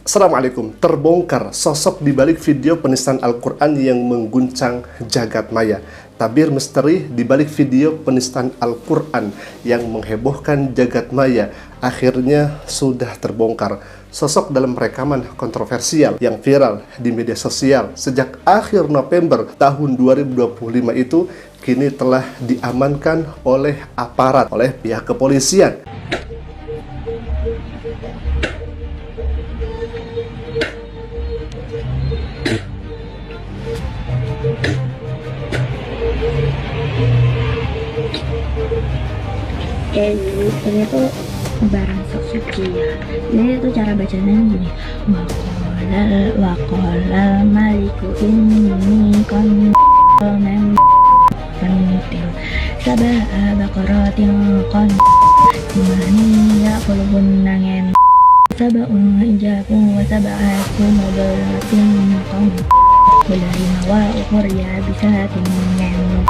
Assalamualaikum. Terbongkar sosok di balik video penistaan Al-Quran yang mengguncang jagat maya. Tabir misteri di balik video penistaan Al-Quran yang menghebohkan jagat maya akhirnya sudah terbongkar. Sosok dalam rekaman kontroversial yang viral di media sosial sejak akhir November tahun 2025 itu kini telah diamankan oleh aparat, oleh pihak kepolisian. Ini tuh barang sok suci ya. Jadi itu cara bacanya gini. Waqala maliku inni kon pentil sabah baqaratin kon mani yaqulun nangen sab'un ijabu wa sab'atu mudaratin kon bilahima wa ukhriya bisatin nangen.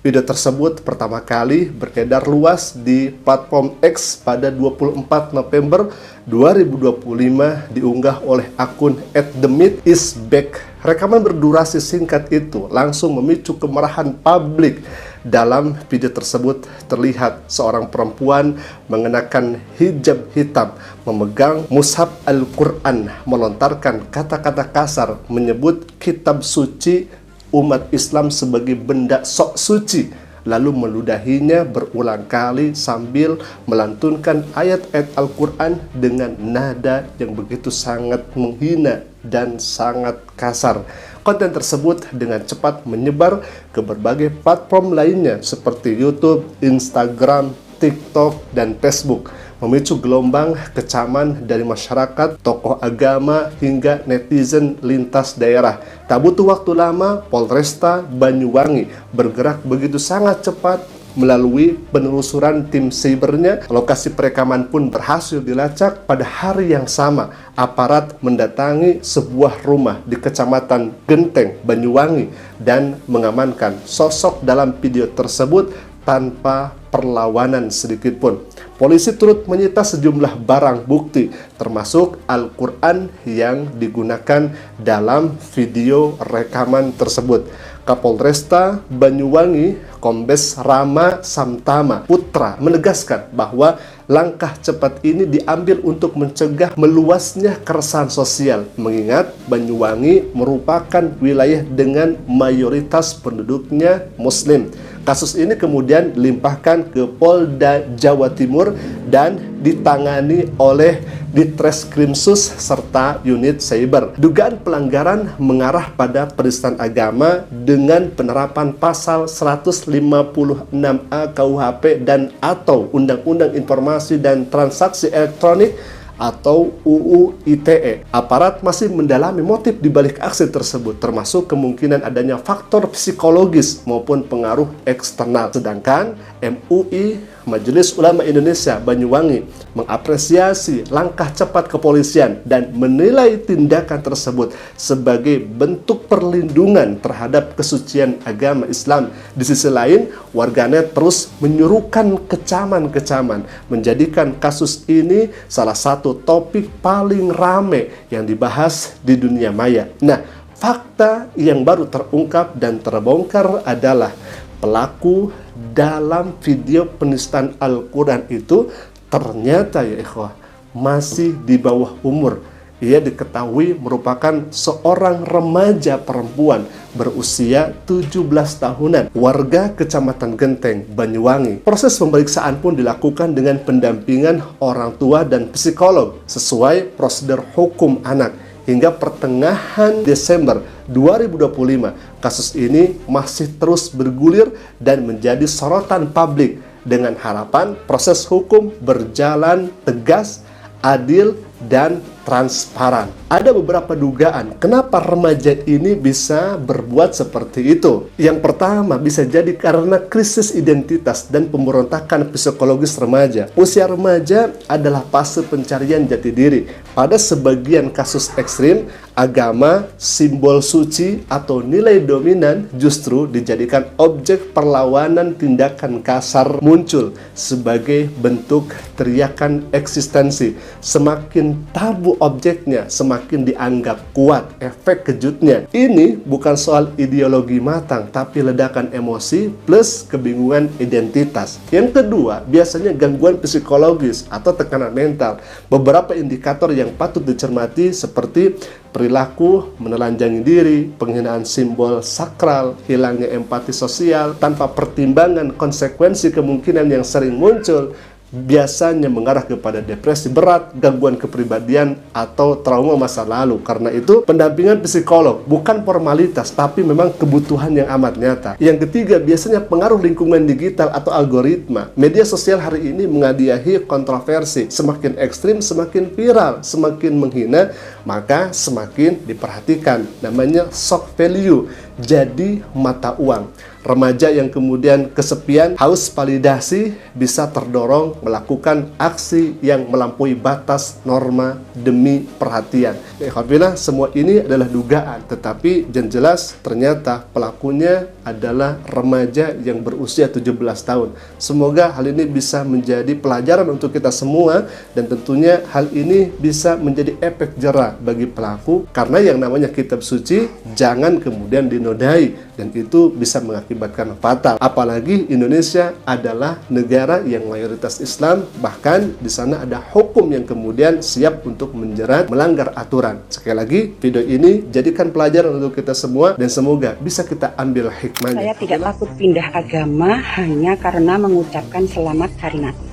Video tersebut pertama kali beredar luas di platform X pada 24 November 2025 diunggah oleh akun @themythIsBack. Rekaman berdurasi singkat itu langsung memicu kemarahan publik. Dalam video tersebut terlihat seorang perempuan mengenakan hijab hitam, memegang mushaf Al-Quran, melontarkan kata-kata kasar, menyebut kitab suci umat Islam sebagai benda sok suci, lalu meludahinya berulang kali sambil melantunkan ayat-ayat Al-Quran dengan nada yang begitu sangat menghina dan sangat kasar. Konten tersebut dengan cepat menyebar ke berbagai platform lainnya seperti YouTube, Instagram, TikTok, dan Facebook, memicu gelombang kecaman dari masyarakat, tokoh agama, hingga netizen lintas daerah. Tak butuh waktu lama, Polresta Banyuwangi bergerak begitu sangat cepat melalui penelusuran tim cybernya. Lokasi perekaman pun berhasil dilacak pada hari yang sama. Aparat mendatangi sebuah rumah di Kecamatan Genteng, Banyuwangi, dan mengamankan sosok dalam video tersebut tanpa perlawanan sedikit pun. Polisi turut menyita sejumlah barang bukti, termasuk Al-Quran yang digunakan dalam video rekaman tersebut. Kapolresta Banyuwangi, Kombes Rama Samtama Putra, menegaskan bahwa langkah cepat ini diambil untuk mencegah meluasnya keresahan sosial, mengingat Banyuwangi merupakan wilayah dengan mayoritas penduduknya Muslim. Kasus ini kemudian dilimpahkan ke Polda Jawa Timur dan ditangani oleh Ditreskrimsus serta unit cyber. Dugaan pelanggaran mengarah pada penistaan agama dengan penerapan pasal 156A KUHP dan atau Undang-Undang Informasi dan Transaksi Elektronik atau UU ITE. Aparat masih mendalami motif di balik aksi tersebut, termasuk kemungkinan adanya faktor psikologis maupun pengaruh eksternal. Sedangkan MUI, Majelis Ulama Indonesia Banyuwangi, mengapresiasi langkah cepat kepolisian dan menilai tindakan tersebut sebagai bentuk perlindungan terhadap kesucian agama Islam. Di sisi lain, warganet terus menyuruhkan kecaman-kecaman, menjadikan kasus ini salah satu topik paling rame yang dibahas di dunia maya. Nah, fakta yang baru terungkap dan terbongkar adalah pelaku dalam video penistaan Al-Quran itu ternyata ya ikhwah masih di bawah umur. Ia diketahui merupakan seorang remaja perempuan berusia 17 tahunan, warga Kecamatan Genteng, Banyuwangi. Proses pemeriksaan pun dilakukan dengan pendampingan orang tua dan psikolog sesuai prosedur hukum anak. Hingga pertengahan Desember 2025, kasus ini masih terus bergulir dan menjadi sorotan publik dengan harapan proses hukum berjalan tegas, adil, dan transparan. Ada beberapa dugaan kenapa remaja ini bisa berbuat seperti itu. Yang pertama, bisa jadi karena krisis identitas dan pemberontakan psikologis remaja. Usia remaja adalah fase pencarian jati diri. Pada sebagian kasus ekstrim, agama, simbol suci, atau nilai dominan justru dijadikan objek perlawanan. Tindakan kasar muncul sebagai bentuk teriakan eksistensi. Semakin tabu objeknya, semakin dianggap kuat efek kejutnya. Ini bukan soal ideologi matang, tapi ledakan emosi plus kebingungan identitas. Yang kedua, biasanya gangguan psikologis atau tekanan mental. Beberapa indikator yang patut dicermati seperti perilaku menelanjangi diri, penghinaan simbol sakral, hilangnya empati sosial, tanpa pertimbangan konsekuensi kemungkinan yang sering muncul, biasanya mengarah kepada depresi berat, gangguan kepribadian, atau trauma masa lalu. Karena itu, pendampingan psikolog bukan formalitas, tapi memang kebutuhan yang amat nyata. Yang ketiga, biasanya pengaruh lingkungan digital atau algoritma. Media sosial hari ini menghadiahi kontroversi. Semakin ekstrim, semakin viral, semakin menghina, maka semakin diperhatikan. Namanya shock value, jadi mata uang. Remaja yang kemudian kesepian, haus validasi, bisa terdorong melakukan aksi yang melampaui batas norma demi perhatian. Alhamdulillah, semua ini adalah dugaan, tetapi yang jelas ternyata pelakunya adalah remaja yang berusia 17 tahun. Semoga hal ini bisa menjadi pelajaran untuk kita semua, dan tentunya hal ini bisa menjadi efek jera bagi pelaku, karena yang namanya kitab suci jangan kemudian dinodai, dan itu bisa mengakibatkan fatal. Apalagi Indonesia adalah negara yang mayoritas Islam, bahkan di sana ada hukum yang kemudian siap untuk menjerat melanggar aturan. Sekali lagi, video ini jadikan pelajaran untuk kita semua, dan semoga bisa kita ambil hikmahnya. Saya tidak takut pindah agama hanya karena mengucapkan selamat hari Natal.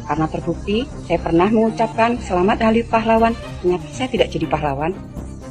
Karena terbukti, saya pernah mengucapkan selamat hari pahlawan, ternyata saya tidak jadi pahlawan.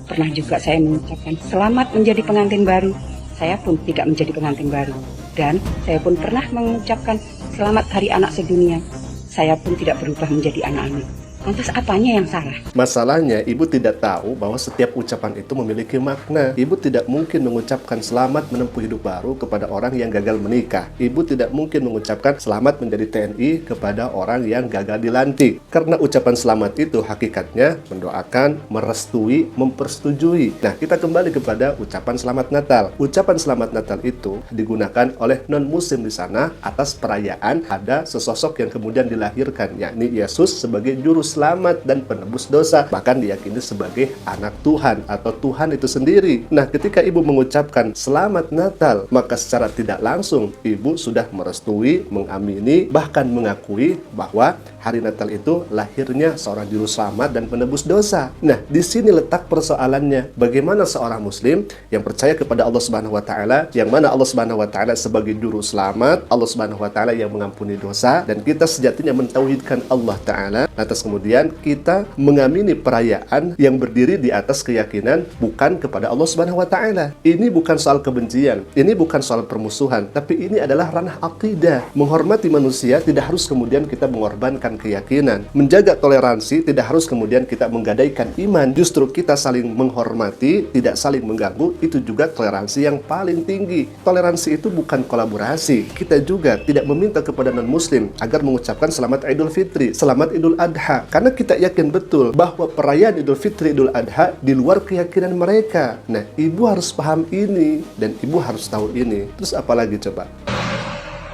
Pernah juga saya mengucapkan selamat menjadi pengantin baru, saya pun tidak menjadi pengantin baru. Dan saya pun pernah mengucapkan selamat hari anak sedunia, saya pun tidak berubah menjadi anak-anak. Lantas apanya yang salah? Masalahnya, ibu tidak tahu bahwa setiap ucapan itu memiliki makna. Ibu tidak mungkin mengucapkan selamat menempuh hidup baru kepada orang yang gagal menikah. Ibu tidak mungkin mengucapkan selamat menjadi TNI kepada orang yang gagal dilantik. Karena ucapan selamat itu hakikatnya mendoakan, merestui, mempersetujui. Nah, kita kembali kepada ucapan selamat Natal. Ucapan selamat Natal itu digunakan oleh non-muslim di sana atas perayaan ada sesosok yang kemudian dilahirkan, yakni Yesus sebagai juru selamat dan penebus dosa, bahkan diyakini sebagai anak Tuhan atau Tuhan itu sendiri. Nah, ketika ibu mengucapkan selamat Natal, maka secara tidak langsung ibu sudah merestui, mengamini, bahkan mengakui bahwa hari Natal itu lahirnya seorang juru selamat dan penebus dosa. Nah, di sini letak persoalannya. Bagaimana seorang muslim yang percaya kepada Allah Subhanahu wa taala, yang mana Allah Subhanahu wa taala sebagai juru selamat, Allah Subhanahu wa taala yang mengampuni dosa, dan kita sejatinya mentauhidkan Allah taala, lantas kemudian kita mengamini perayaan yang berdiri di atas keyakinan bukan kepada Allah Subhanahu wa taala. Ini bukan soal kebencian, ini bukan soal permusuhan, tapi ini adalah ranah akidah. Menghormati manusia tidak harus kemudian kita mengorbankan keyakinan. Menjaga toleransi tidak harus kemudian kita menggadaikan iman. Justru kita saling menghormati, tidak saling mengganggu, itu juga toleransi yang paling tinggi. Toleransi itu bukan kolaborasi. Kita juga tidak meminta kepada non-muslim agar mengucapkan selamat Idul Fitri, selamat Idul Adha, karena kita yakin betul bahwa perayaan Idul Fitri, Idul Adha di luar keyakinan mereka. Nah, ibu harus paham ini dan ibu harus tahu ini. Terus apa lagi coba?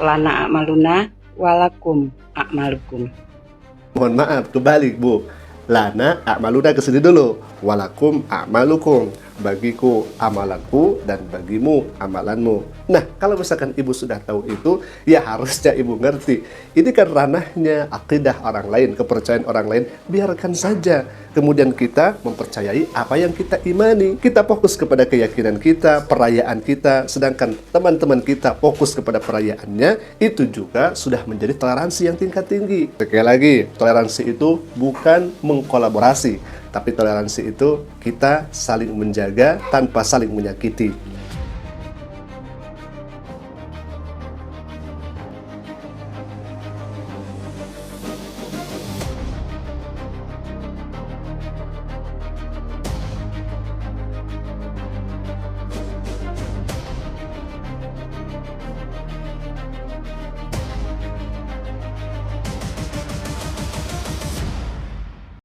Lana a'maluna walakum a'malukum. Mohon maaf, kebalik bu. Lana a'maluna kesini dulu. Walakum a'malukum. Bagiku amalanku dan bagimu amalanmu. Nah, kalau misalkan ibu sudah tahu itu, ya harusnya ibu ngerti. Ini kan ranahnya akidah orang lain, kepercayaan orang lain. Biarkan saja. Kemudian kita mempercayai apa yang kita imani. Kita fokus kepada keyakinan kita, perayaan kita. Sedangkan teman-teman kita fokus kepada perayaannya. Itu juga sudah menjadi toleransi yang tingkat tinggi. Sekali lagi, toleransi itu bukan mengkolaborasi, tapi toleransi itu kita saling menjaga tanpa saling menyakiti.